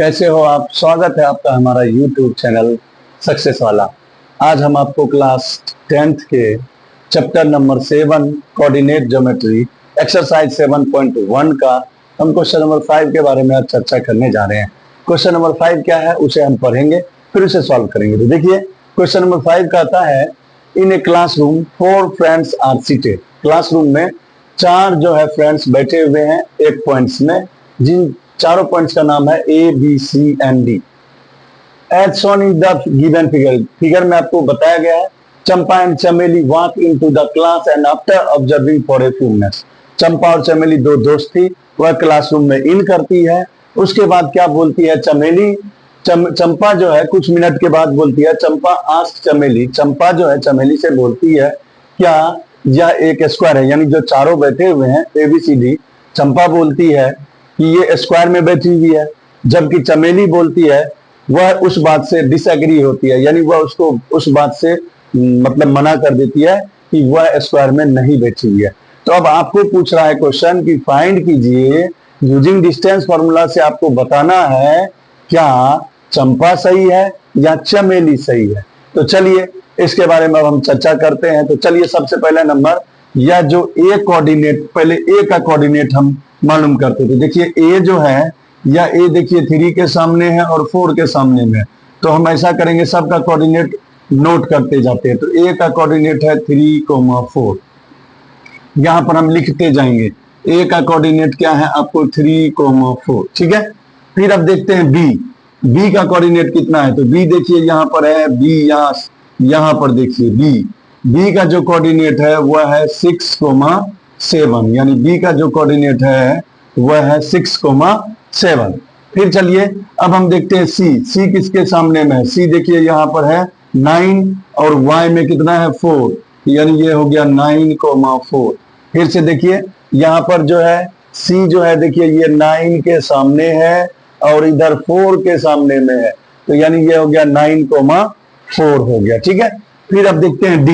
कैसे हो आप। स्वागत है आपका हमारा YouTube चैनल सक्सेस वाला। आज हम आपको क्लास 10th के chapter number 7 coordinate geometry exercise 7.1 का हम क्वेश्चन नंबर 5 के बारे में आज चर्चा करने जा रहे हैं। क्वेश्चन नंबर 5 क्या है उसे हम पढ़ेंगे, फिर उसे सॉल्व करेंगे। तो देखिए क्वेश्चन नंबर 5 कहता है in a classroom 4 friends are seated. Classroom में 4 जो है फ्रेंड्स बैठे हुए हैं एक पॉइंट्स में, जिन चारों पॉइंट्स का नाम है A B C and D. As shown in the given figure में आपको बताया गया है Champa and Chameli walk into the class and after observing for a few minutes. Champa और चमेली दो दोस्त थी, वह क्लासरूम में इन करती है। उसके बाद क्या बोलती है चमेली, चंपा जो है कुछ मिनट के बाद बोलती है, चंपा आस्क चमेली, चंपा जो है चमेली से बोलती है क्या यह एक स्क्वायर है। यानी जो चारों बैठे हुए हैं ABCD, चंपा बोलती है कि ये स्क्वायर में बैठी हुई है, जबकि चमेली बोलती है वह उस बात से डिसएग्री होती है, यानी वह उसको उस बात से मतलब मना कर देती है कि वह स्क्वायर में नहीं बैठी हुई है। तो अब आपको पूछ रहा है क्वेश्चन कि फाइंड कीजिए यूजिंग डिस्टेंस फॉर्मूला से आपको बताना है क्या चंपा सही है या चमेली सही है। तो चलिए इसके बारे में अब हम चर्चा करते हैं। तो चलिए सबसे पहला नंबर या जो ए कोऑर्डिनेट, पहले ए का कोऑर्डिनेट हम मालूम करते थे। देखिए ए जो है या ए देखिए 3 के सामने है और 4 के सामने में, तो हम ऐसा करेंगे सबका कोऑर्डिनेट नोट करते जाते हैं। तो ए का कोऑर्डिनेट है 3,4, यहां पर हम लिखते जाएंगे। ए का कोऑर्डिनेट क्या है आपको 3,4, ठीक है। फिर अब देखते हैं बी, बी का कोऑर्डिनेट कितना है। तो बी देखिए यहां पर है, बी यहां पर देखिए बी का जो कोऑर्डिनेट है वह है 6,7, यानी बी का जो कोऑर्डिनेट है वह है 6,7। फिर चलिए अब हम देखते हैं सी किसके सामने में है। सी देखिए यहां पर है 9 और y में कितना है 4, यानी ये हो गया 9,4। फिर से देखिए यहां पर जो है सी जो है देखिए ये 9 के सामने है और इधर 4 के सामने में है, तो यानी ये हो गया 9,4 हो गया, ठीक है। फिर अब देखते हैं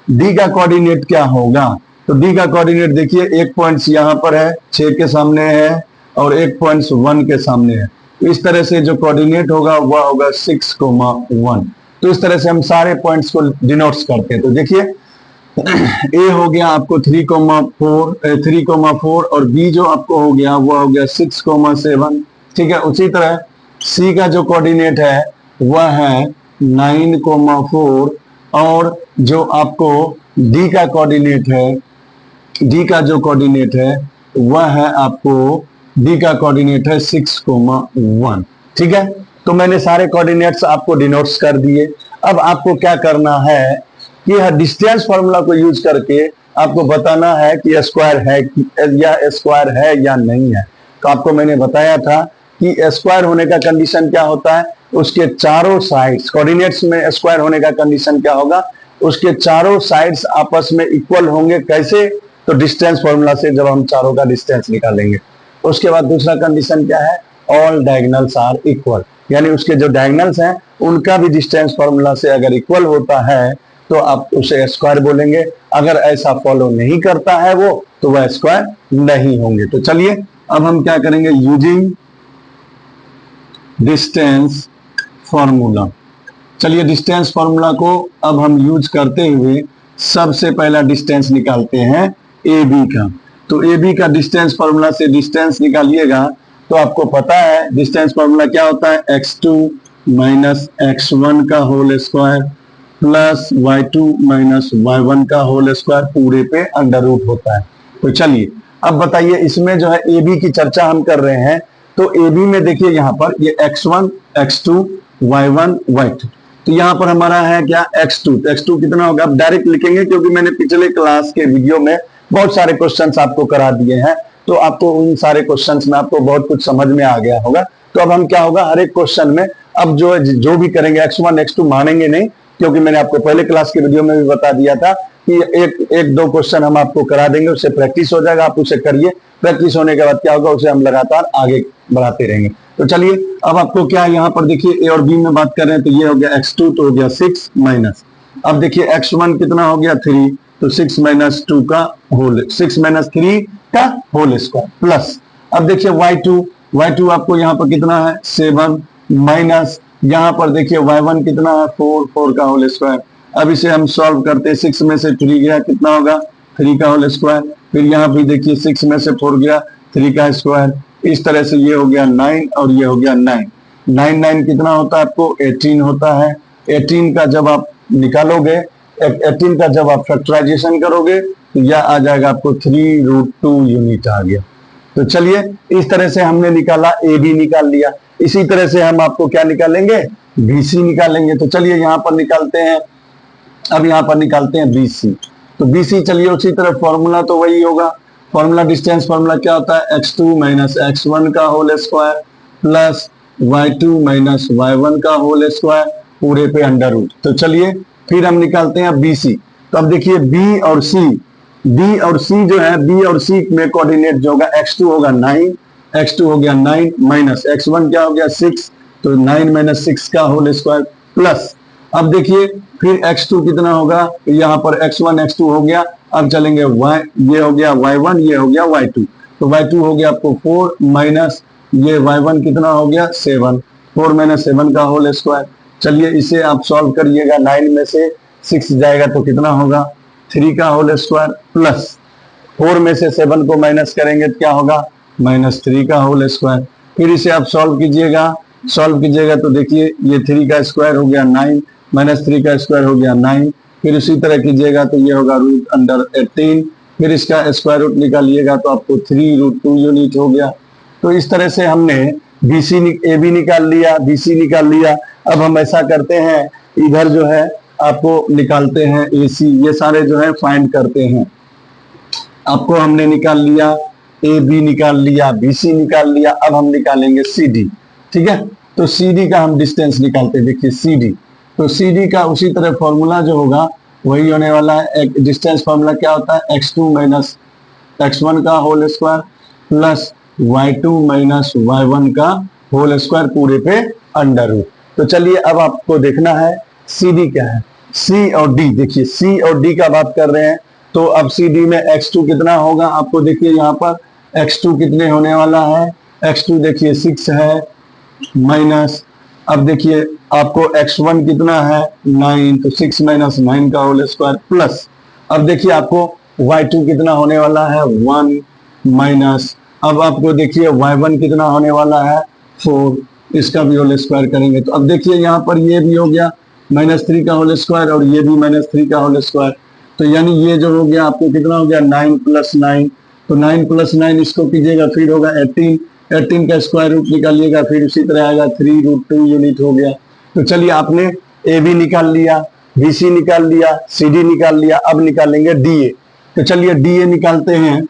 डी का कोऑर्डिनेट क्या होगा। तो डी का कोऑर्डिनेट देखिए एक पॉइंट यहाँ पर है 6 के सामने है और एक पॉइंट 1 के सामने है। इस तरह से जो कोऑर्डिनेट होगा वह होगा 6,1। तो इस तरह से हम सारे पॉइंट्स को डिनोट्स करते हैं। तो देखिए ए हो गया आपको 3,4 और बी जो आपको हो गया वह हो गया 6,7, ठीक है। उसी तरह सी का जो कोऑर्डिनेट है वह है 9,4 और जो आपको डी का कोऑर्डिनेट है, डी का जो कोऑर्डिनेट है वह है आपको डी का कोऑर्डिनेट है 6,1, ठीक है। तो मैंने सारे कोऑर्डिनेट्स आपको डिनोट्स कर दिए। अब आपको क्या करना है कि यह डिस्टेंस फॉर्मूला को यूज करके आपको बताना है कि स्क्वायर है या नहीं है। तो आपको मैंने बताया था कि स्क्वायर होने का कंडीशन क्या होता है, उसके चारों साइड्स, कोऑर्डिनेट्स में स्क्वायर होने का कंडीशन क्या होगा, उसके चारों साइड्स आपस में इक्वल होंगे। कैसे? तो डिस्टेंस फॉर्मूला से जब हम चारों का डिस्टेंस निकालेंगे। उसके बाद दूसरा कंडीशन क्या है, ऑल डायगोनल्स आर इक्वल, यानी उसके जो डायगोनल्स हैं उनका भी डिस्टेंस फॉर्मूला से अगर इक्वल होता है तो आप उसे स्क्वायर बोलेंगे। अगर ऐसा फॉलो नहीं करता है वो, तो वह स्क्वायर नहीं होंगे। तो चलिए अब हम क्या करेंगे, यूजिंग डिस्टेंस फॉर्मूला। चलिए डिस्टेंस फॉर्मूला को अब हम यूज करते हुए सबसे पहला डिस्टेंस निकालते हैं ए बी का। तो ए बी का डिस्टेंस फॉर्मूला से डिस्टेंस निकालिएगा तो आपको पता है डिस्टेंस फॉर्मूला क्या होता है, x2 माइनस x1 का whole square plus y2 minus y1 का होल स्क्वायर पूरे पे अंडर रूट होता है। तो चलिए अब बताइए इसमें जो है ए बी की चर्चा हम कर रहे हैं। तो ए बी में देखिए यहाँ पर ये x1 x2 y1 y2, तो यहाँ पर हमारा है क्या x2। तो x2 कितना होगा, अब डायरेक्ट लिखेंगे क्योंकि मैंने पिछले क्लास के वीडियो में बहुत सारे क्वेश्चंस आपको करा दिए हैं, तो आपको उन सारे क्वेश्चंस में आपको बहुत कुछ समझ में आ गया होगा। तो अब हम क्या होगा, हर एक क्वेश्चन में अब जो भी करेंगे x1 x2 मानेंगे नहीं, क्योंकि मैंने आपको पहले क्लास के वीडियो में भी बता दिया था कि एक दो क्वेश्चन हम आपको करा देंगे, उससे प्रैक्टिस हो जाएगा, आप उसे करिए। प्रैक्टिस होने के बाद क्या होगा, उसे हम लगातार आगे बढ़ाते रहेंगे। तो चलिए अब आपको क्या यहाँ पर देखिए ए और बी में बात कर रहे हैं, तो ये हो गया x2 तो हो गया 6 माइनस, अब देखिए x1 कितना हो गया 3, तो 6 माइनस 2 का होल 6 माइनस 3 का होल स्क्वायर प्लस अब देखिए y2 y2 आपको यहाँ पर कितना है 7 माइनस यहाँ पर देखिए y1 कितना है 4, 4 का होल स्क्वायर। अब इसे हम सॉल्व करते हैं, 6 में से 3 गया कितना होगा 3 का होल स्क्वायर। फिर यहाँ भी देखिए 6 में से 4 गया 3 का स्क्वायर। इस तरह से ये हो गया 9 और ये हो गया 9। 9 9 कितना होता है आपको 18 होता है। 18 का जब आप निकालोगे, 18 का जब आप फैक्टराइजेशन करोगे तो यह आ जाएगा आपको 3√2 यूनिट आ गया। तो चलिए इस तरह से हमने निकाला, ए बी निकाल लिया। इसी तरह से हम आपको क्या निकालेंगे बीसी निकालेंगे। तो चलिए यहाँ पर निकालते हैं, अब यहाँ पर निकालते हैं बीसी। तो बीसी चलिए उसी तरह फॉर्मूला तो वही होगा, फॉर्मूला डिस्टेंस फॉर्मूला क्या होता है x2 माइनस x1 का whole square plus y2 minus y1 का होल स्क्वायर पूरे पे अंडर रूट। तो चलिए फिर हम निकालते हैं बीसी। तो अब देखिए बी और सी जो है, बी और सी में कोऑर्डिनेट जो होगा x2 होगा 9, x2 हो गया 9 माइनस x1 क्या हो गया 6, तो 9 माइनस 6 का होल स्क्वायर प्लस अब देखिए फिर x2 कितना होगा, यहाँ पर x1 x2 हो गया। अब चलेंगे y, ये हो गया y1, ये हो गया y2, तो y2 हो गया आपको 4 माइनस ये y1 कितना हो गया 7, 4 माइनस 7 का होल स्क्वायर। चलिए इसे आप सॉल्व करिएगा, 9 में से 6 जाएगा तो कितना होगा 3 का होल स्क्वायर प्लस 4 में से 7 को माइनस करेंगे तो क्या होगा -3 का होल स्क्वायर। फिर इसे आप सॉल्व कीजिएगा तो देखिए ये 3 का स्क्वायर हो गया 9 माइनस 3 का स्क्वायर हो गया 9। फिर उसी तरह कीजिएगा तो ये होगा रूट अंडर 18। फिर इसका स्क्वायर रूट निकालिएगा तो आपको 3√2 यूनिट हो गया। तो इस तरह से हमने ए बी निकाल लिया, बीसी निकाल लिया। अब हम ऐसा करते हैं, इधर जो है आपको निकालते हैं ए सी, ये सारे जो है फाइंड करते हैं। आपको हमने निकाल लिया ए बी निकाल लिया, बी सी निकाल लिया। अब हम निकालेंगे सी डी, ठीक है। तो सी डी का हम डिस्टेंस निकालते हैं। देखिए सी डी, तो सी डी का उसी तरह फॉर्मूला जो होगा वही होने वाला है। एक डिस्टेंस फॉर्मूला क्या होता है x2 माइनस x1 का whole square plus y2 minus y1 का होल स्क्वायर पूरे पे अंडर रूट। तो चलिए अब आपको देखना है सी डी क्या है। सी और डी, देखिए सी और डी का बात कर रहे हैं तो अब सी डी में x2 कितना होगा, आपको देखिए यहाँ पर x2 कितने होने वाला है, x2 देखिए 6 है माइनस, अब देखिए आपको x1 कितना है 9, तो 6 माइनस 9 का होल स्क्वायर प्लस अब देखिए आपको y2 कितना होने वाला है 1 माइनस, अब आपको देखिए y1 कितना होने वाला है 4, इसका भी होल स्क्वायर करेंगे तो अब देखिए यहाँ पर ये भी हो गया -3 का होल स्क्वायर और ये भी -3 का होल स्क्वायर। तो यानी ये जो हो गया आपको कितना हो गया 9 प्लस 9, तो 9 प्लस 9 इसको कीजिएगा फिर होगा 18, 18 का स्क्वायर रूट निकालिएगा फिर उसी तरह आएगा 3√2 यूनिट हो गया। तो चलिए आपने ए बी निकाल लिया, बी सी निकाल लिया, सी डी निकाल लिया। अब निकालेंगे डी ए। तो चलिए डी ए निकालते हैं।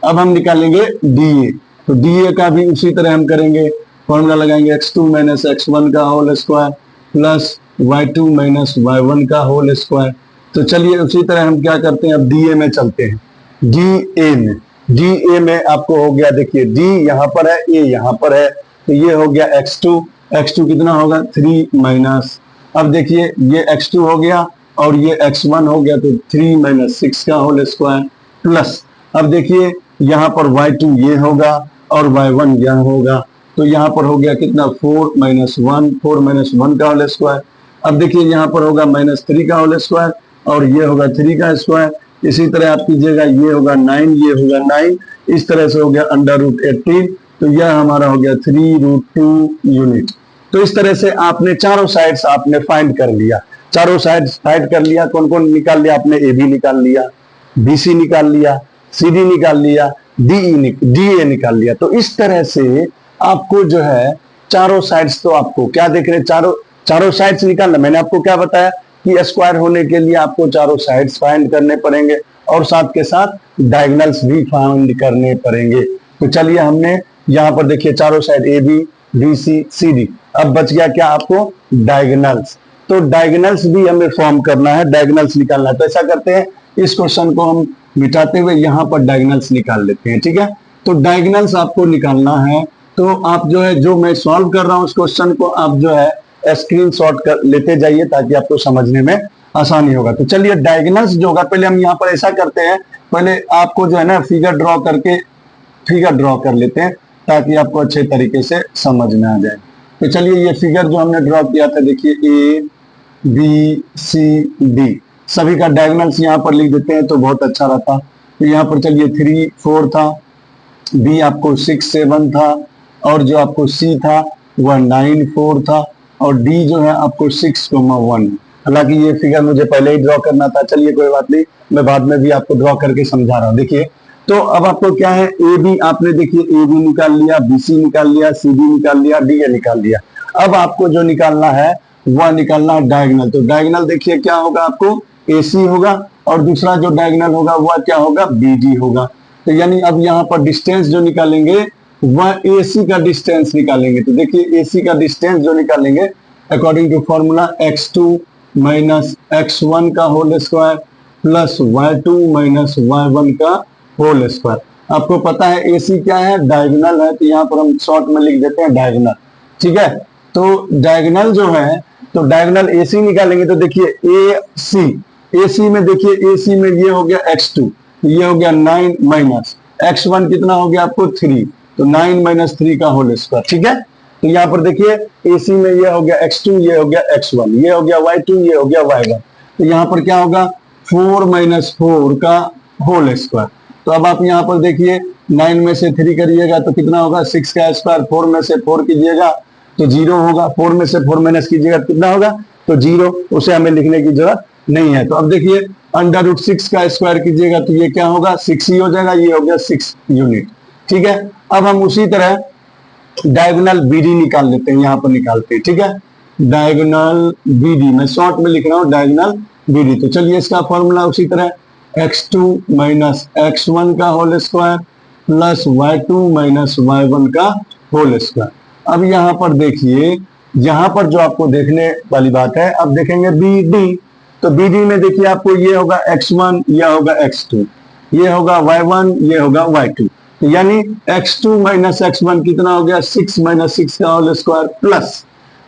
अब हम निकालेंगे डी ए, तो डी ए का भी उसी तरह हम करेंगे, फॉर्मूला लगाएंगे x2 माइनस x1 का whole square plus y2 minus y1 का होल स्क्वायर। तो चलिए उसी तरह हम क्या करते हैं, अब डी ए में चलते हैं। डी ए में आपको हो गया, देखिए डी यहाँ पर है, ए यहाँ पर है, तो ये हो गया x2 कितना होगा 3 माइनस, अब देखिए ये x2 हो गया और ये x1 हो गया, तो 3 माइनस 6 का होल स्क्वायर प्लस अब देखिए यहाँ पर y2 ये होगा और y1 यहाँ होगा, तो यहाँ पर हो गया कितना 4 माइनस 1 का होल स्क्वायर। अब देखिए यहाँ पर होगा -3 का होल स्क्वायर और ये होगा 3 का स्क्वायर। इसी तरह आप कीजिएगा, ये होगा 9, ये होगा 9, इस तरह से हो गया √18, तो यह हमारा हो गया 3√2 यूनिट। तो इस तरह से आपने चारों साइड्स आपने फाइंड कर लिया, चारों साइड्स फाइंड कर लिया। कौन कौन निकाल लिया आपने, ए बी निकाल लिया, बी सी निकाल लिया, सी डी निकाल लिया, डी ए निकाल लिया। तो इस तरह से आपको जो है चारों साइड्स, तो आपको क्या देख रहे हैं, चारों साइड्स निकालना। मैंने आपको क्या बताया कि स्क्वायर होने के लिए आपको चारों साइड्स फाइंड करने पड़ेंगे और साथ के साथ डायगोनल्स भी फाइंड करने पड़ेंगे। तो चलिए हमने यहाँ पर देखिए चारों side A B B C C D, अब बच गया क्या आपको डायगोनल्स। तो डायगोनल्स भी हमें फॉर्म करना है, डायगोनल्स निकालना है। तो ऐसा करते हैं, इस क्वेश्चन को हम मिटाते हुए यहाँ पर डायगोनल्स निकाल लेते हैं, ठीक है। तो डायगोनल्स आपको निकालना है, तो आप जो है, जो मैं सॉल्व कर रहा हूँ उस क्वेश्चन को आप जो है स्क्रीनशॉट कर लेते जाइए ताकि आपको समझने में आसानी होगा। तो चलिए डायगोनल्स जो होगा, पहले हम यहाँ पर ऐसा करते हैं, पहले आपको जो है ना फिगर ड्रॉ कर लेते हैं। ताकि आपको अच्छे तरीके से समझ में आ जाए। तो चलिए ये फिगर जो हमने ड्रॉ किया था, देखिए ए बी सी डी, सभी का डायगोनल्स यहाँ पर लिख देते हैं तो बहुत अच्छा रहता। तो यहाँ पर चलिए 3 4 था, बी आपको 6 7 था, और जो आपको सी था वह 9 4 था, और डी जो है आपको 6 1। हालांकि ये फिगर मुझे पहले ही ड्रॉ करना था, चलिए कोई बात नहीं, मैं बाद में भी आपको ड्रॉ करके समझा रहा हूँ। देखिए तो अब आपको क्या है, ए बी आपने देखिए ए बी निकाल लिया, बी सी निकाल लिया, सी डी निकाल लिया, डी ए निकाल लिया। अब आपको जो निकालना है वह निकालना है डायगोनल। तो डायगोनल देखिए क्या होगा, आपको ए सी होगा, और दूसरा जो डायगोनल होगा वह क्या होगा, बी डी होगा। तो यानी अब यहाँ पर डिस्टेंस जो निकालेंगे वह ए सी का डिस्टेंस निकालेंगे। तो देखिए ए सी का डिस्टेंस जो निकालेंगे according to formula x2 minus x1 का whole square plus y2 minus y1 का होल स्क्वायर। आपको पता है AC क्या है, डायगोनल है, तो यहाँ पर हम शॉर्ट में लिख देते हैं डायगोनल। ठीक है, तो डायगोनल जो है, तो डायगोनल AC निकालेंगे। तो देखिए AC में देखिए AC में ये हो गया x2, ये हो गया 9 माइनस x1 कितना हो गया आपको 3, तो 9 माइनस 3 का होल स्क्वायर। ठीक है, तो यहाँ पर देखिए AC में ये हो गया x2, ये हो गया x1, ये हो गया y2, ये हो गया y1। तो यहाँ पर क्या होगा 4 माइनस 4 का होल स्क्वायर। तो अब आप यहाँ पर देखिए 9 में से 3 करिएगा तो कितना होगा 6 का स्क्वायर, 4 में से 4 कीजिएगा तो 0 होगा, 4 में से 4 माइनस कीजिएगा तो कितना होगा, तो 0, उसे हमें लिखने की जरूरत नहीं है। तो अब देखिए √6 का स्क्वायर कीजिएगा तो ये क्या होगा 6 ही हो जाएगा, ये हो गया 6 यूनिट। ठीक है, अब हम उसी तरह डायगोनल बीडी निकाल लेते हैं, यहाँ पर निकालते हैं। ठीक है, डायगोनल बीडी मैं शॉर्ट में लिख रहा हूँ, डायगोनल बीडी। तो चलिए इसका फॉर्मूला उसी तरह x2 माइनस x1 का whole square plus y2 minus y1 का होल स्क्वायर। अब यहाँ पर देखिए, यहाँ पर जो आपको देखने वाली बात है, अब देखेंगे BD। तो BD में देखिए आपको ये होगा x1, यह होगा x2, ये होगा y1, ये होगा y2। तो यानी x2 माइनस x1 कितना हो गया 6 माइनस 6 का होल स्क्वायर प्लस,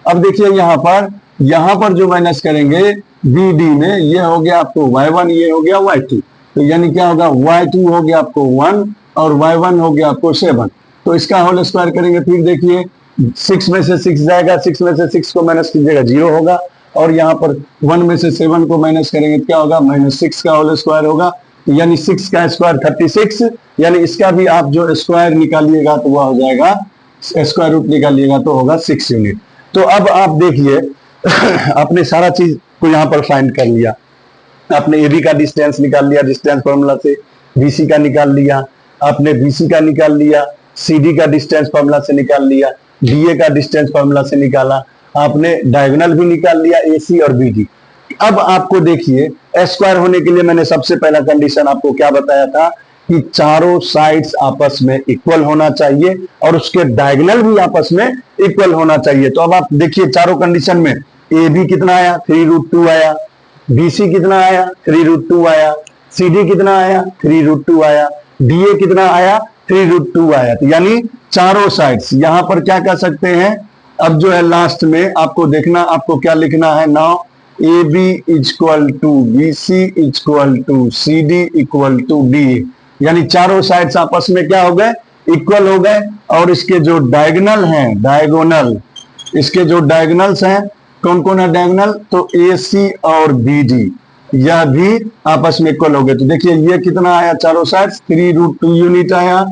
अब देखिए यहाँ पर जो माइनस करेंगे BD में, ये हो गया आपको y1, ये हो गया y2। तो यानी क्या होगा y2 हो गया आपको 1 और y1 हो गया आपको 7। तो इसका होल स्क्वायर करेंगे, फिर देखिए 6 में से 6 जाएगा, 6 में से 6 को माइनस कीजिएगा 0 होगा, और यहाँ पर 1 में से 7 को माइनस करेंगे तो क्या होगा -6 का होल स्क्वायर होगा। यानी 6 का स्क्वायर 36, यानी इसका भी आप जो स्क्वायर निकालिएगा तो वह हो जाएगा, स्क्वायर रूट निकालिएगा तो होगा 6 यूनिट। तो अब आप देखिए आपने सारा चीज को यहाँ पर फाइंड कर लिया, आपने AB का डिस्टेंस निकाल लिया डिस्टेंस फॉर्मूला से, BC का निकाल लिया आपने, BC का निकाल लिया, CD का डिस्टेंस फॉर्मूला से निकाल लिया, DA का डिस्टेंस फॉर्मूला से निकाला आपने, डायगोनल भी निकाल लिया AC और BD। अब आपको देखिए स्क्वायर होने के लिए मैंने सबसे पहला कंडीशन आपको क्या बताया था कि चारों साइड्स आपस में इक्वल होना चाहिए और उसके डायगोनल भी आपस में इक्वल होना चाहिए। तो अब आप देखिए चारों कंडीशन में AB कितना आया 3√2 आया, BC कितना आया 3√2 आया, CD कितना आया 3√2 आया, DA कितना आया 3√2 आया। तो यानी चारों साइड्स यहां पर क्या कर सकते हैं, अब जो है लास्ट में आपको देखना, आपको क्या लिखना है, now AB equal to BC equal to CD equal to DA। यानी चारों साइड्स आपस में क्या हो गए, इक्वल हो गए, और इसके जो डायगोनल हैं, डायगोनल इसके जो डायगोनल्स हैं, कौन कौन है डायगोनल, तो AC और BD यह भी आपस में इक्वल हो गए। तो देखिए ये कितना आया चारों साइड्स 3√2 यूनिट आया,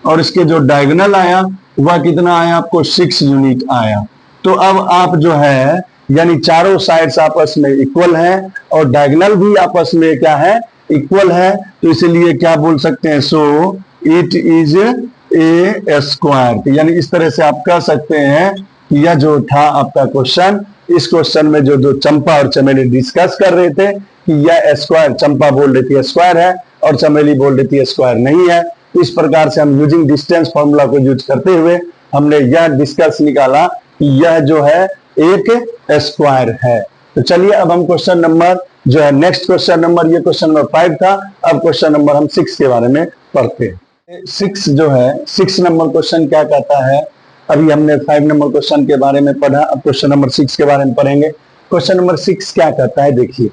और इसके जो डायगोनल आया वह कितना आया आपको 6 यूनिट आया। तो अब आप जो है यानी चारों साइड्स आपस में इक्वल हैं और डायगोनल भी आपस में क्या है, इक्वल है। तो इसलिए क्या बोल सकते हैं, so it is a square. यानी इस तरह से आप कह सकते हैं कि यह जो था आपका क्वेश्चन, इस क्वेश्चन में जो चंपा और चमेली डिस्कस कर रहे थे कि यह स्क्वायर, चंपा बोल रही थी स्क्वायर है और चमेली बोल रही थी स्क्वायर नहीं है। इस प्रकार से हम यूजिंग डिस्टेंस फॉर्मूला को यूज करते हुए हमने यह डिस्कस निकाला कि यह जो है एक स्क्वायर है। तो चलिए अब हम क्वेश्चन नंबर जो है नेक्स्ट क्वेश्चन नंबर, ये क्वेश्चन नंबर 5 था, अब क्वेश्चन नंबर हम 6 के बारे में पढ़ते हैं। 6 जो है 6 नंबर क्वेश्चन क्या कहता है, अभी हमने 5 नंबर क्वेश्चन के बारे में पढ़ा, अब क्वेश्चन नंबर 6 के बारे में पढ़ेंगे। क्वेश्चन नंबर 6 क्या कहता है, देखिए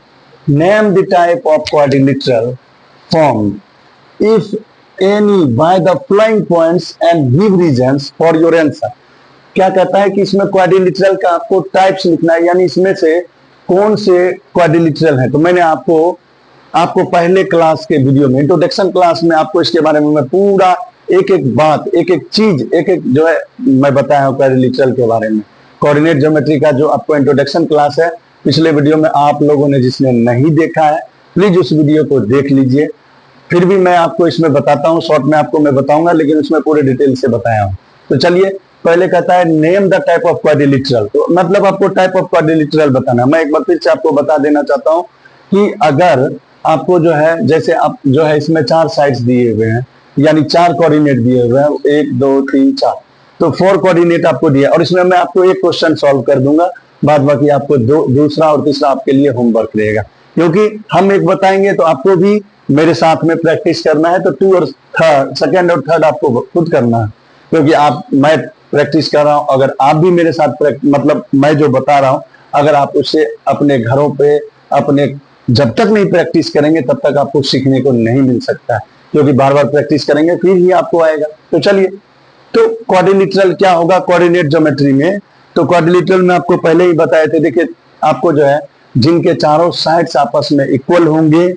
name the type of quadrilateral form if any by the following points and give reasons for your answer। क्या कहता है कि इसमें क्वाड्रिलेटरल का आपको टाइप्स लिखना है, यानी इसमें से कौन से क्वाड्रिलेटरल है। तो मैंने आपको पहले क्लास के वीडियो में, इंट्रोडक्शन क्लास में आपको इसके बारे में मैं पूरा एक एक बात, एक एक चीज, एक एक जो है मैं बताया हूं क्वाड्रिलेटरल के बारे में। कोऑर्डिनेट ज्योमेट्री का जो आपको इंट्रोडक्शन क्लास है पिछले वीडियो में, आप लोगों ने जिसने नहीं देखा है प्लीज उस वीडियो को देख लीजिए। फिर भी मैं आपको इसमें बताता हूँ, शॉर्ट में आपको मैं बताऊंगा, लेकिन उसमें पूरे डिटेल से बताया हूँ। तो चलिए, पहले कहता है name the type of quadrilateral. तो मतलब आपको टाइप ऑफ क्वाड्रिलेटरल बताना है। मैं एक बार फिर से आपको बता देना चाहता हूँ कि अगर आपको जो है, जैसे आप जो है इसमें 4 साइड्स दिए हुए हैं, यानी 4 कोऑर्डिनेट दिए हुए हैं, 1 2 3 4, तो 4 कोऑर्डिनेट आपको दिया, और इसमें मैं आपको एक क्वेश्चन सॉल्व कर दूंगा, बाद बाकी आपको दूसरा और तीसरा आपके लिए होमवर्क रहेगा। क्योंकि हम एक बताएंगे तो आपको भी मेरे साथ में प्रैक्टिस करना है, तो 2 और थर्ड, सेकेंड और थर्ड आपको खुद करना है। क्योंकि मैं प्रैक्टिस कर रहा हूं, अगर आप भी मेरे साथ मतलब मैं जो बता रहा हूं, अगर आप उससे अपने घरों पे अपने जब तक नहीं प्रैक्टिस करेंगे तब तक आपको सीखने को नहीं मिल सकता है। क्योंकि बार बार प्रैक्टिस करेंगे फिर ही आपको आएगा। तो चलिए, तो क्वाड्रिलेटरल क्या होगा कोऑर्डिनेट ज्योमेट्री में। तो क्वाड्रिलेटरल में आपको पहले ही बताए थे, देखिए आपको जो है जिनके चारों साइड्स आपस में इक्वल होंगे,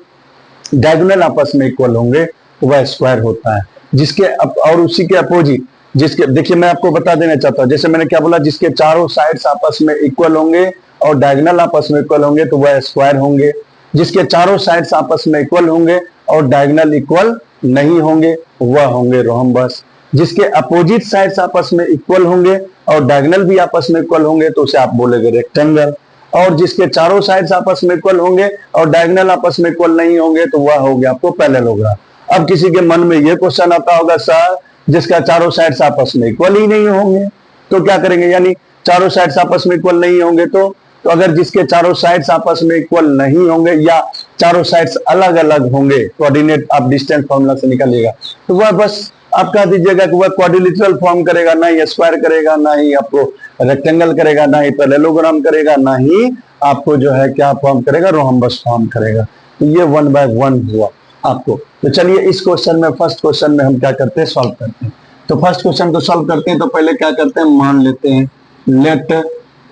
डायगोनल आपस में इक्वल होंगे, वह स्क्वायर होता है। जिसके और उसी के अपोजिट, जिसके, देखिए मैं आपको बता देना चाहता हूं, जैसे मैंने क्या बोला, जिसके चारों साइड्स आपस में इक्वल होंगे और डायगोनल आपस में इक्वल होंगे तो वह स्क्वायर होंगे। जिसके चारों साइड्स आपस में इक्वल होंगे और डायगोनल इक्वल नहीं होंगे वह होंगे रोम्बस। जिसके अपोजिट साइड्स आपस में इक्वल होंगे और डायगोनल भी आपस में इक्वल होंगे तो उसे आप बोलेंगे रेक्टेंगल। और जिसके चारों साइड्स आपस में इक्वल होंगे और डायगोनल आपस में इक्वल नहीं होंगे तो वह हो गया आपको पैरेललोग्राम। अब किसी के मन में यह क्वेश्चन आता होगा, सर जिसका चारों साइड्स आपस में इक्वल ही नहीं होंगे तो क्या करेंगे, यानी चारों साइड्स आपस में इक्वल नहीं होंगे तो अगर जिसके चारों साइड्स आपस में इक्वल नहीं होंगे या चारों साइड्स अलग अलग होंगे, कोऑर्डिनेट आप डिस्टेंस फॉर्मूला से निकालिएगा, तो वह बस आप कह दीजिएगा कि वह क्वाड्रिलेटरल फॉर्म करेगा, ना ही स्क्वायर करेगा, ना ही आपको रेक्टेंगल करेगा, ना ही पैरेललोग्राम करेगा, ना ही आपको जो है क्या फॉर्म करेगा, रोम्बस फॉर्म करेगा। तो ये 1 बाय 1 हुआ आपको। तो चलिए इस क्वेश्चन में, फर्स्ट क्वेश्चन में हम क्या करते हैं, सॉल्व करते हैं। तो फर्स्ट क्वेश्चन को सॉल्व करते हैं तो पहले क्या करते हैं, मान लेते हैं लेट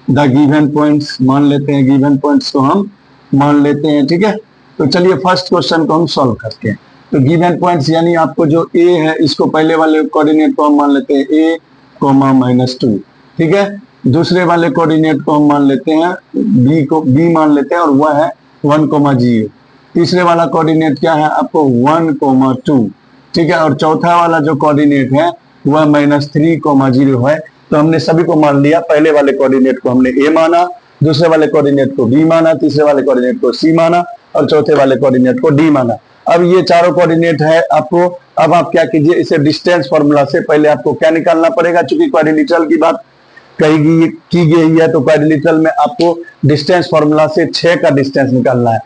द गिवन पॉइंट्स, मान लेते हैं गिवन पॉइंट्स को हम मान लेते हैं, ठीक है। तो चलिए फर्स्ट क्वेश्चन को हम सॉल्व करते हैं। तो गिवन पॉइंट्स यानी आपको जो ए है, इसको पहले वाले कोऑर्डिनेट को हम मान लेते हैं a, -2, ठीक है। दूसरे वाले कोऑर्डिनेट को हम मान लेते हैं b को, b मान लेते हैं और वह है 1, 0। तीसरे वाला कोऑर्डिनेट क्या है आपको 1, 2, ठीक है। और चौथा वाला जो कोऑर्डिनेट है वह -3, 0 है। तो हमने सभी को मान लिया। पहले वाले कोऑर्डिनेट को हमने a माना, दूसरे वाले कोऑर्डिनेट को b माना, तीसरे वाले कोऑर्डिनेट को c माना और चौथे वाले कोऑर्डिनेट को d माना। अब ये चारों कोऑर्डिनेट है आपको। अब आप क्या कीजिए, इसे डिस्टेंस फॉर्मूला से पहले आपको क्या निकालना पड़ेगा, चूंकि क्वाड्रिलेटरल की बात की गई है तो क्वाड्रिलेटरल में आपको डिस्टेंस फॉर्मूला से 6 का डिस्टेंस निकालना है।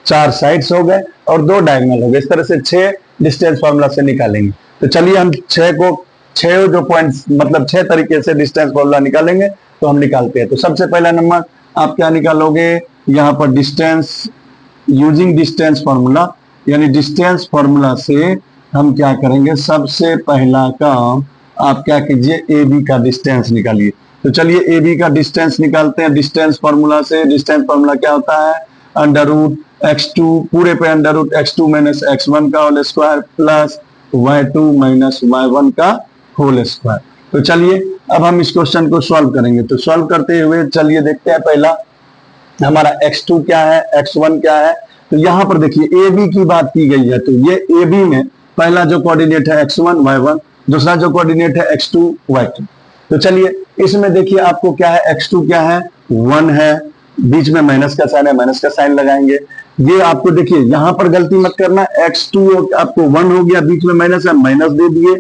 4 साइड्स हो गए और 2 डायगोनल हो गए, इस तरह से 6 डिस्टेंस फॉर्मूला से निकालेंगे। तो चलिए हम 6 जो पॉइंट्स, मतलब 6 तरीके से डिस्टेंस फॉर्मूला निकालेंगे, तो हम निकालते हैं। तो सबसे पहला नंबर आप क्या निकालोगे, यहाँ पर डिस्टेंस यूजिंग डिस्टेंस फॉर्मूला, यानी डिस्टेंस फॉर्मूला से हम क्या करेंगे, सबसे पहला काम आप क्या कीजिए, ए बी का डिस्टेंस निकालिए। तो चलिए ए बी का डिस्टेंस निकालते हैं डिस्टेंस फॉर्मूला से। डिस्टेंस फॉर्मूला क्या होता है, √x2 पूरे पे √x2 - x1 का whole square plus y2 - y1 का होल स्क्वायर। तो चलिए अब हम इस क्वेश्चन को सॉल्व करेंगे। तो सॉल्व करते हुए चलिए देखते हैं, पहला हमारा x2 क्या है, x1 क्या है। तो यहाँ पर देखिए ए बी की बात की गई है। तो ये ए बी में पहला जो कोऑर्डिनेट है x1 y1, दूसरा जो कोऑर्डिनेट है x2 y2। तो चलिए इसमें देखिए आपको क्या है, x2 क्या है 1 है, बीच में माइनस का साइन है, माइनस का साइन लगाएंगे। ये आपको देखिए यहाँ पर गलती मत करना, x2 आपको 1 हो गया, बीच में माइनस है, माइनस दे दिए,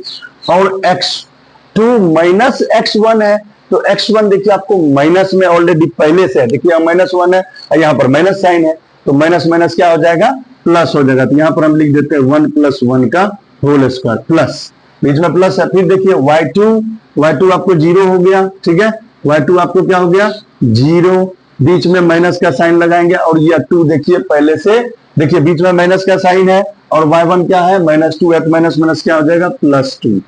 और x2 - x1 है। तो x1 देखिए आपको माइनस में ऑलरेडी पहले से है, देखिए -1 है और यहाँ पर माइनस साइन है, तो माइनस माइनस क्या हो जाएगा, प्लस हो जाएगा। तो यहाँ पर हम लिख देते हैं 1 + 1 का होल स्क्वायर, प्लस बीच में प्लस है। फिर देखिए y2 आपको 0 हो गया, ठीक है। y2 आपको क्या हो गया 0, बीच में माइनस का साइन लगाएंगे, और ये 2 देखिए पहले से, देखिए बीच में माइनस का साइन है और y1 क्या है -2 है, तो माइनस माइनस क्या हो जाएगा +2।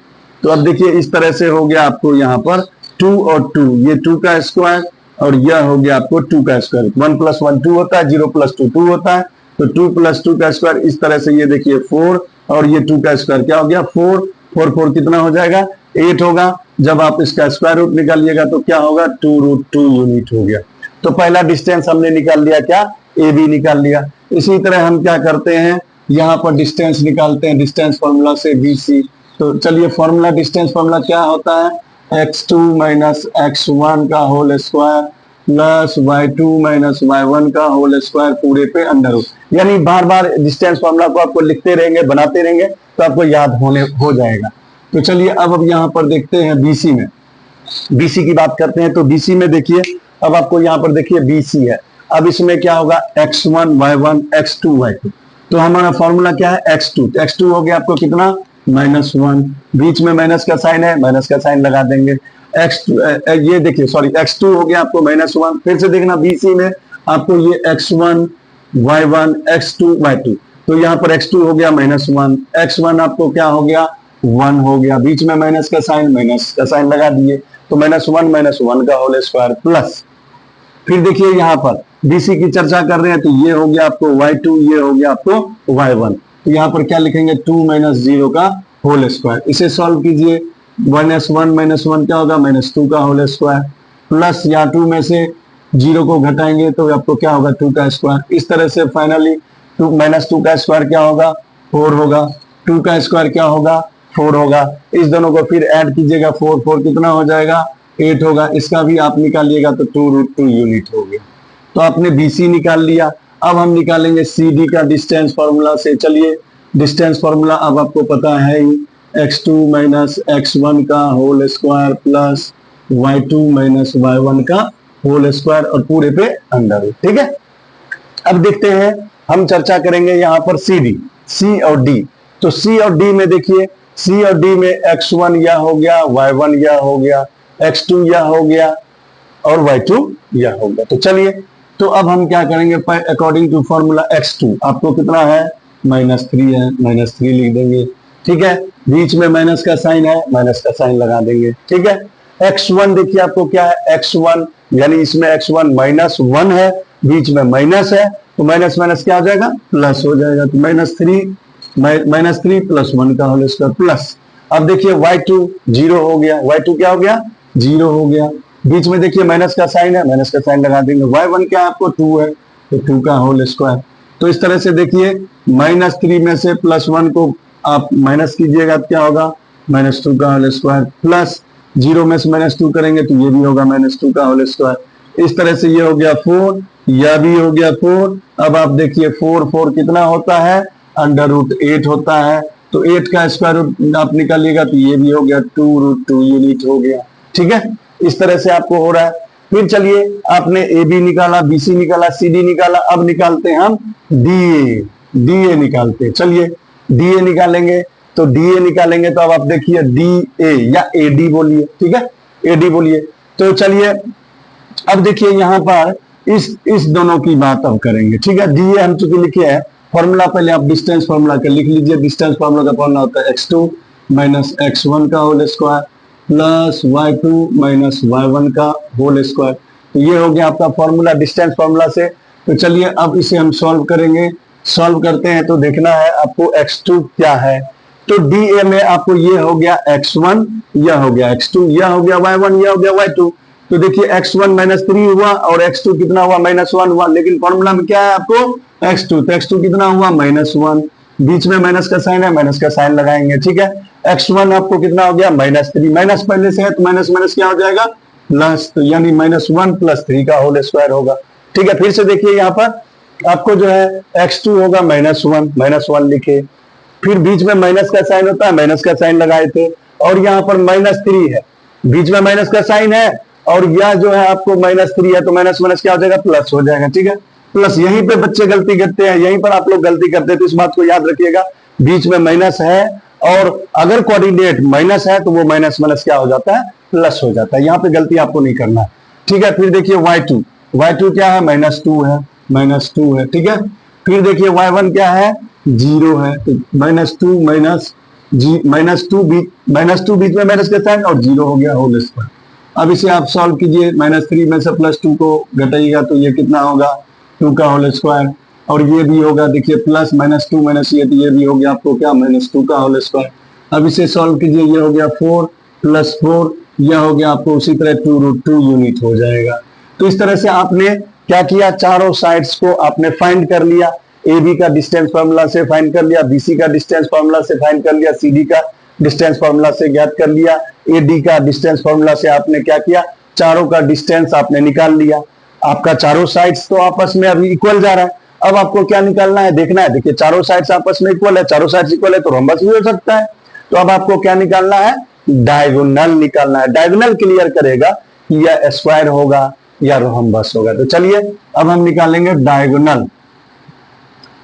तो अब देखिए इस तरह से हो गया आपको यहाँ पर 2 और 2, ये 2 का स्क्वायर और यह हो गया आपको 2 का स्क्वायर। 1 + 1 2 होता है, 0 + 2 2 होता है, तो 2 + 2 का स्क्वायर इस तरह से, ये देखिए 4 और ये 2 का स्क्वायर क्या हो गया 4, 4 4 कितना हो जाएगा 8 होगा। जब आप इसका स्क्वायर रूट निकालिएगा तो क्या होगा 2√2 यूनिट हो गया। तो पहला डिस्टेंस हमने निकाल लिया, क्या ए बी निकाल लिया। इसी तरह हम क्या करते हैं यहाँ पर डिस्टेंस निकालते हैं, डिस्टेंस फॉर्मूला से BC। तो चलिए फॉर्मूला, डिस्टेंस फॉर्मूला क्या होता है x2 - x1 का whole square plus y2 - y1 का होल स्क्वायर पूरे पे अंडर रूट। यानी बार बार डिस्टेंस फॉर्मूला को आपको लिखते रहेंगे, बनाते रहेंगे तो आपको याद हो जाएगा। तो चलिए अब यहाँ पर देखते हैं BC में, BC की बात करते हैं। तो BC में देखिए अब आपको यहाँ पर देखिए BC है, अब इसमें क्या होगा x1 y1 x2 y2। तो हमारा फॉर्मूला क्या है x2, तो x2 हो गया आपको कितना -1, बीच में माइनस का साइन है, माइनस का साइन लगा देंगे। ये देखिए सॉरी x2 हो गया आपको -1। फिर से देखना BC में आपको ये x1 y1 x2 y2, तो यहाँ पर x2 हो गया -1, x1 आपको क्या हो गया 1 हो गया, बीच में माइनस का साइन लगा दिए, तो -1 - 1 का होल स्क्वायर प्लस। फिर देखिए यहाँ पर BC की चर्चा कर रहे हैं, तो ये हो गया आपको y2, ये हो गया आपको y1। तो यहाँ पर क्या लिखेंगे 2 - 0 का होल स्क्वायर। इसे सॉल्व कीजिए, -1 - 1 क्या होगा -2 का होल स्क्वायर प्लस, या 2 में से 0 को घटाएंगे तो आपको क्या होगा 2 का स्क्वायर। इस तरह से फाइनली -2 का स्क्वायर क्या होगा 4 होगा, 2 का स्क्वायर क्या होगा 4 होगा। इस दोनों को फिर ऐड कीजिएगा, 4 4 कितना हो जाएगा 8 होगा। इसका भी आप निकालिएगा तो 2√2 यूनिट हो गया। तो आपने BC निकाल लिया। अब हम निकालेंगे CD का डिस्टेंस फॉर्मूला से। चलिए डिस्टेंस फॉर्मूला अब आपको पता है ही, x2 - x1 का whole square plus y2 - y1 का होल स्क्वायर और पूरे पे अंडर रूट। ठीक है, अब देखते हैं, हम चर्चा करेंगे यहाँ पर C और D। तो C और D में देखिए, C और D में x1 यह हो गया, y1 यह हो गया, x2 यह हो गया और y2 यह हो गया। तो चलिए, तो अब हम क्या करेंगे अकॉर्डिंग टू फॉर्मूला x2 आपको कितना है -3 है, -3 लिख देंगे। ठीक है, बीच में माइनस का साइन है, माइनस का साइन लगा देंगे। ठीक है, x1 देखिए आपको क्या है x1, यानी इसमें x1 -1 है, बीच में माइनस है, तो माइनस माइनस क्या हो जाएगा प्लस हो जाएगा। तो -3 + 1 का होल स्क्वायर प्लस। अब देखिए y2 0 हो गया, y2 क्या हो गया 0 हो गया, बीच में देखिए माइनस का साइन है, माइनस का साइन लगा देंगे। y1 क्या है आपको 2 है, तो 2 का होल स्क्वायर। तो इस तरह से देखिए -3 में से +1 को आप माइनस कीजिएगा तो क्या होगा -2 का होल स्क्वायर प्लस 0 में से -2 करेंगे तो ये भी होगा -2 का होल स्क्वायर। इस तरह से ये हो गया 4, यह भी हो गया 4। अब आप देखिए 4 4 कितना होता है √8 होता है, तो 8 का स्क्वायर रूट आप निकालिएगा तो ये भी हो गया 2√2 यूनिट हो गया। ठीक है, इस तरह से आपको हो रहा है। फिर चलिए आपने AB निकाला, BC निकाला, CD निकाला, अब निकालते हैं हम DA निकालते हैं। चलिए DA निकालेंगे, तो DA निकालेंगे तो अब आप देखिए DA या AD बोलिए। ठीक है, AD बोलिए। तो चलिए अब देखिए यहाँ पर इस दोनों की बात अब करेंगे। ठीक है, DA हम चूंकि लिखे हैं फॉर्मूला, पहले आप डिस्टेंस फॉर्मूला का लिख लीजिए। डिस्टेंस फॉर्मूला का फॉर्मूला होता है x2 - x1 का whole square plus y2 - y1 का होल स्क्वायर। तो ये हो गया आपका फॉर्मूला डिस्टेंस फॉर्मूला से। तो चलिए अब इसे हम सॉल्व करेंगे। सॉल्व करते हैं तो देखना है आपको x2 क्या है। तो DA में आपको ये हो गया x1, यह हो गया x2, यह हो गया y1, यह हो गया y2। तो देखिए x1 -3 हुआ और x2 कितना हुआ -1 हुआ, लेकिन फॉर्मूला में क्या है आपको x2, तो x2 कितना हुआ -1, बीच में माइनस का साइन है, माइनस का साइन लगाएंगे। ठीक है, x1 आपको कितना हो गया -3, माइनस पहले से है तो माइनस माइनस क्या हो जाएगा प्लस, तो यानी -1 + 3 का होल स्क्वायर होगा। ठीक है, फिर से देखिए यहाँ पर आपको जो है x2 होगा -1 लिखे, फिर बीच में माइनस का साइन होता है, माइनस का साइन लगाए थे, और यहाँ पर -3 है, बीच में माइनस का साइन है, और यह जो है आपको -3 है, तो माइनस माइनस क्या हो जाएगा प्लस हो जाएगा। ठीक है, प्लस यहीं पे बच्चे गलती करते हैं, यहीं पर आप लोग गलती करते हैं, तो इस बात को याद रखिएगा, बीच में माइनस है और अगर कोऑर्डिनेट माइनस है तो वो माइनस माइनस क्या हो जाता है प्लस हो जाता है। यहाँ पे गलती आपको नहीं करना है। ठीक है, फिर देखिए y2 क्या है -2 है, -2 है। ठीक है, फिर देखिए y1 क्या है जीरो है, तो -2 -2 बीच में माइनस का साइन और जीरो हो गया होल स्क्वायर। अब इसे आप सॉल्व कीजिए, -3 में से +2 को घटाइएगा तो ये कितना होगा 2 का होल स्क्वायर, और ये भी होगा देखिए प्लस -2 माइनस ये भी हो गया आपको क्या -2 का होल स्क्वायर। अब इसे सॉल्व कीजिए, ये हो गया 4 + 4, यह हो गया आपको उसी तरह 2√2 यूनिट हो जाएगा। तो इस तरह से आपने क्या किया, चारों साइड्स को आपने फाइंड कर लिया, ए बी का डिस्टेंस फार्मूला से फाइंड कर लिया, बी सी का डिस्टेंस फार्मूला से फाइंड कर लिया, सी डी का डिस्टेंस फार्मूला से ज्ञात कर लिया, ए डी का डिस्टेंस फार्मूला से आपने क्या किया, चारों का डिस्टेंस आपने निकाल लिया। आपका चारों साइड्स तो आपस में अभी इक्वल जा रहा है। अब आपको क्या निकालना है, देखना है, देखिए चारों साइड्स आपस में इक्वल है, चारों साइड्स इक्वल है तो रोम्बस भी हो सकता है। तो अब आपको क्या निकालना है, डायगोनल निकालना है। डायगोनल क्लियर करेगा कि यह स्क्वायर होगा या रोम्बस होगा। तो चलिए अब हम निकालेंगे डायगोनल।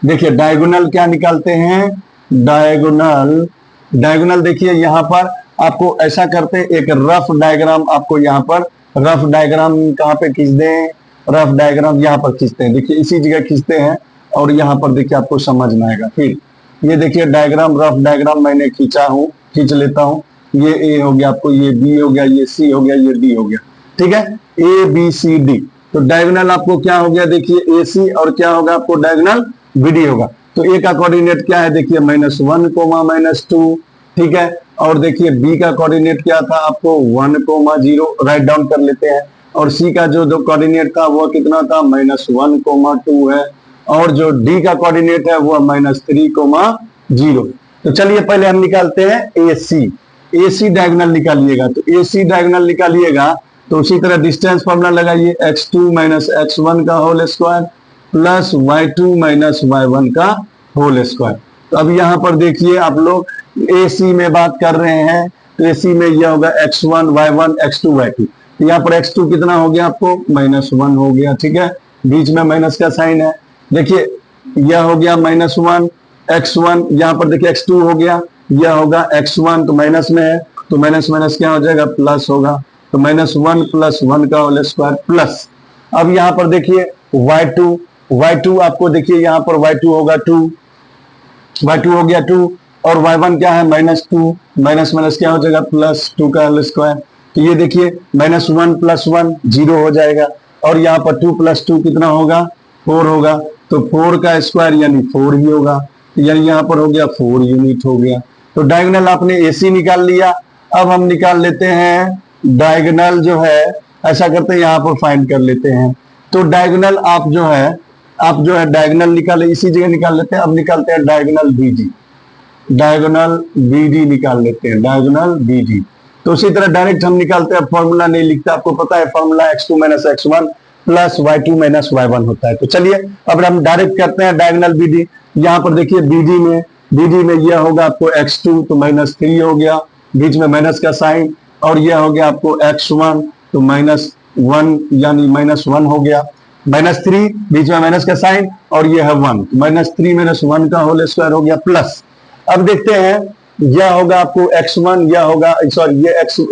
देखिए डायगोनल क्या निकालते हैं, डायगोनल देखिए यहां पर आपको ऐसा करते हैं, एक रफ डायग्राम आपको यहां पर, रफ डायग्राम कहां पे खींच दें, रफ डायग्राम यहां पर खींचते हैं, देखिए इसी जगह खींचते हैं और यहां पर देखिए आपको समझ में आएगा। फिर ये देखिए डायग्राम, रफ डायग्राम मैंने खींच लेता हूं। ये ए हो गया आपको, ये बी हो गया, ये सी हो गया, ये डी हो गया, ठीक है, ए बी सी डी। तो डायगोनल आपको क्या हो गया, देखिए ए सी, और क्या होगा आपको डायगोनल बी डी होगा। तो ए का कोऑर्डिनेट क्या है, देखिए -1, -2, ठीक है, और देखिए बी का कोऑर्डिनेट क्या था आपको 1, 0 राइट डाउन कर लेते हैं, और सी का जो कोऑर्डिनेट था वो कितना था -1, 2 है, और जो डी का कोऑर्डिनेट है वो -3, 0। तो चलिए पहले हम निकालते हैं ए सी डायगोनल निकालिएगा। तो ए सी डायगोनल निकालिएगा तो उसी तरह डिस्टेंस फॉर्मूला लगाइए, x2 - x1 का whole square plus y2 - y1 का होल स्क्वायर। तो अब यहाँ पर देखिए आप लोग ए सी में बात कर रहे हैं, तो ए सी में यह होगा x1 y1 x2 y2। तो यहाँ पर x2 कितना हो गया आपको -1 हो गया, ठीक है, बीच में माइनस का साइन है। देखिए यह हो गया -1 x1, यहाँ पर देखिए x2 हो गया, यह होगा x1 तो माइनस में है, तो माइनस माइनस क्या हो जाएगा प्लस होगा, तो -1 + 1 का होल स्क्वायर प्लस। अब यहाँ पर देखिए y2 आपको देखिए यहाँ पर y2 होगा 2, y2 हो गया 2, और y1 क्या है -2, माइनस माइनस क्या हो जाएगा +2 का होल स्क्वायर। तो ये देखिए -1 + 1 0 हो जाएगा, और यहाँ पर 2 + 2 कितना होगा 4 होगा, तो 4 का स्क्वायर यानी 4 ही होगा, यानी यहाँ पर हो गया 4 यूनिट हो गया। तो डायगोनल आपने AC निकाल लिया। अब हम निकाल लेते हैं डायगोनल जो है, ऐसा करते हैं यहाँ पर फाइंड कर लेते हैं। तो डायगोनल आप जो है डायगोनल निकाले, इसी जगह निकाल लेते हैं। अब निकालते हैं डायगोनल BD, डायगोनल BD निकाल लेते हैं, डायगोनल BD। तो उसी तरह डायरेक्ट हम निकालते हैं, फॉर्मूला नहीं लिखते, आपको पता है formula x2 - x1 plus y2 - y1 होता है। तो चलिए अब हम डायरेक्ट करते हैं डायगोनल BD। यहाँ पर देखिए BD में यह होगा आपको x2 तो -3 हो गया, बीच में माइनस का साइन, और यह हो गया आपको x1 तो -1 यानी -1 हो गया, -3 बीच में माइनस का साइन, और यह है 1, -3 - 1 का होल स्क्वायर हो गया प्लस। अब देखते हैं यह होगा आपको x1, यह होगा सॉरी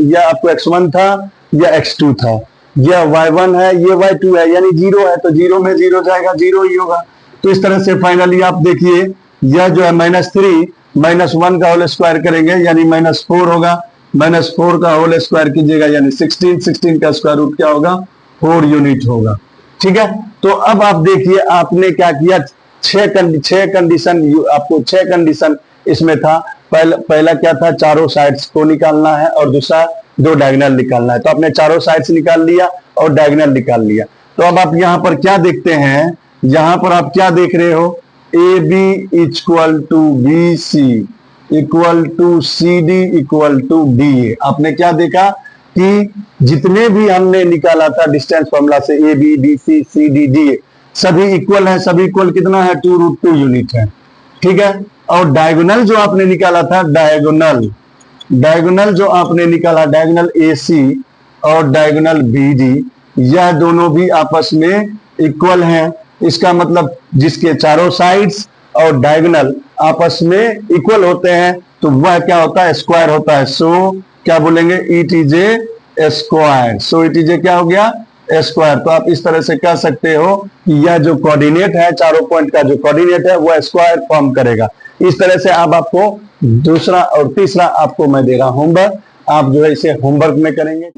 यह आपको x1 था, यह x2 था, यह y1 है, ये y2 है, यानी 0 है, तो 0 में 0 जाएगा, 0 ही होगा। तो इस तरह से फाइनली आप देखिए यह जो है -3 - 1 का होल स्क्वायर करेंगे यानी -4 होगा, -4 का होल स्क्वायर कीजिएगा यानी 16 का स्क्वायर रूट क्या होगा 4 यूनिट होगा, ठीक है। तो अब आप देखिए आपने क्या किया, 6 कंडीशन आपको 6 कंडीशन इसमें था। पहला क्या था, चारों साइड्स को निकालना है, और दूसरा 2 डायगोनल निकालना है। तो आपने चारों साइड्स निकाल लिया और डायगोनल निकाल लिया। तो अब आप यहाँ पर क्या देखते हैं, यहाँ पर आप क्या देख रहे हो, AB = BC = CD = DA। आपने क्या देखा कि जितने भी हमने निकाला था डिस्टेंस फॉर्मूला से AB BC CD DA सभी इक्वल है, सभी इक्वल कितना है 2√2 यूनिट है, ठीक है। और डायगोनल जो आपने निकाला था, डायगोनल जो आपने निकाला, डायगोनल AC और डायगोनल BD, यह दोनों भी आपस में इक्वल हैं। इसका मतलब जिसके चारों साइड्स और डायगोनल आपस में इक्वल होते हैं तो वह क्या होता है, स्क्वायर होता है। सो क्या बोलेंगे, it is a square. So it is a क्या हो गया, स्क्वायर। तो आप इस तरह से कह सकते हो कि यह जो कोऑर्डिनेट है, चारों पॉइंट का जो कोऑर्डिनेट है वो स्क्वायर फॉर्म करेगा। इस तरह से अब आपको दूसरा और तीसरा आपको मैं दे रहा हूं होमवर्क, आप जो है इसे होमवर्क में करेंगे।